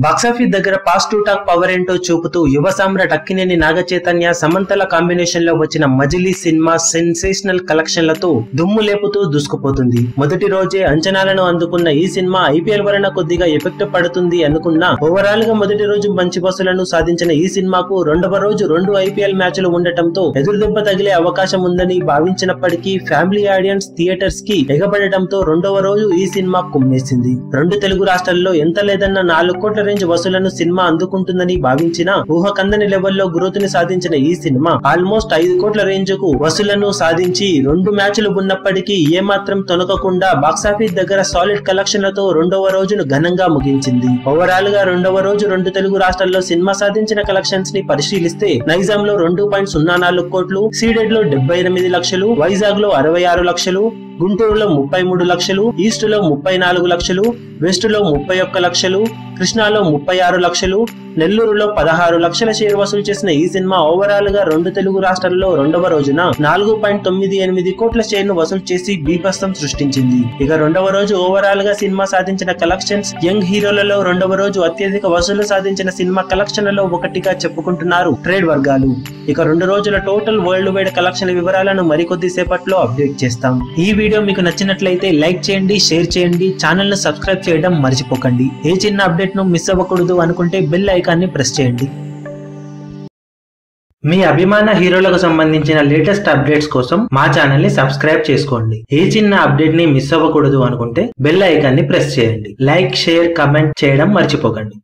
Box office దగ్గర positive talk power ఏంటో చూపుతూ యువ సామ్రాట్ అక్కినేని నాగచైతన్య సమంతల కాంబినేషన్ లో వచ్చిన మజిలీ సినిమా సెన్సేషనల్ కలెక్షన్లతో దుమ్ము లేపుతూ దూసుకుపోతుంది. మొదటి రోజే అంచనాలను అందుకున్న ఈ సినిమా ఐపీఎల్ వలన కొద్దిగా ఎఫెక్ట్ పడుతుంది అనుకున్నా ఓవరాల్ గా మొదటి రోజు మంచి వసూలను సాధించిన ఈ సినిమాకు రెండవ రోజు 2 ఐపీఎల్ మ్యాచ్లు ఉండటంతో ఎదురుదెబ్బ తగిలే అవకాశం ఉందని భావించినప్పటికీ ఫ్యామిలీ ఆడియన్స్ థియేటర్స్ కి ఎగబడటంతో రెండవ రోజు ఈ సినిమా కుమ్మేసింది. 2 తెలుగు రాష్ట్రాల్లో ఎంత లేదన్న 4 కోట్ల రేంజ్ వసూలను సినిమా అందుకుంటుందని భావించిన ఊహకందని లెవెల్లో గ్రోత్ ని సాధించిన ఈ సినిమా ఆల్మోస్ట్ 5 కోట్ల రేంజ్ కు వసూలను సాధించి 2 మ్యాచ్లు ఉన్నప్పటికీ ఏమాత్రం తొనకకుండా బాక్సాఫీస్ దగ్గర సాలిడ్ కలెక్షన్లతో రెండవ రోజును ఘనంగా ముగించింది. ఓవరాల్ గా రెండవ రోజు 2 తెలుగు రాష్ట్రాల్లో సినిమా సాధించిన కలెక్షన్స్ ని పరిశీలిస్తే నైజాం లో 2.04 కోట్లు, సీడెడ్ లో 78 లక్షలు, వైజాగ్ లో 66 లక్షలు, గుంటూరులో 33 లక్షలు, ఈస్ట్ లో 34 లక్షలు, వెస్ట్ లో 31 లక్షలు, కృష్ణాలో 36 లక్షలు, నెల్లూరులో 16 లక్షల షేర్ వసూలు చేసిన ఈ సినిమా ఓవరాల్ గా 2 తెలుగు రాష్ట్రాల్లో రెండవ రోజున 4.98 కోట్ల షేర్ ను వసూలు చేసి బీభత్సం సృష్టించింది. ఇక రెండవ రోజు ఓవరాల్ గా సినిమా సాధించిన కలెక్షన్స్ యంగ్ హీరోలలో రెండవ రోజు అత్యధిక వసూలు సాధించిన సినిమా కలెక్షన్లలో ఒకటిగా చెప్పుకుంటున్నారు ట్రేడ్ వర్గాలు. ఇక 2 రోజుల టోటల్ వరల్డ్ వైడ్ కలెక్షన్ వివరాలను మరికొద్ది సేపట్లో అప్డేట్ చేస్తాం. ఈ వీడియో మీకు నచ్చినట్లయితే లైక్ చేయండి, షేర్ చేయండి, ఛానల్ ను సబ్స్క్రైబ్ చేయడం మర్చిపోకండి. ఏ చిన్న అప్డేట్ ను మిస్ అవ్వకూడదు అనుకుంటే బెల్ ఐకాన్ ని ప్రెస్ చేయండి. మీ అభిమాన హీరోలకు సంబంధించిన లేటెస్ట్ అప్డేట్స్ కోసం మా ఛానల్ ని సబ్స్క్రైబ్ చేసుకోండి. ఏ చిన్న అప్డేట్ ని మిస్ అవ్వకూడదు అనుకుంటే బెల్ ఐకాన్ ని ప్రెస్ చేయండి. లైక్, షేర్, కమెంట్ చేయడం మర్చిపోకండి.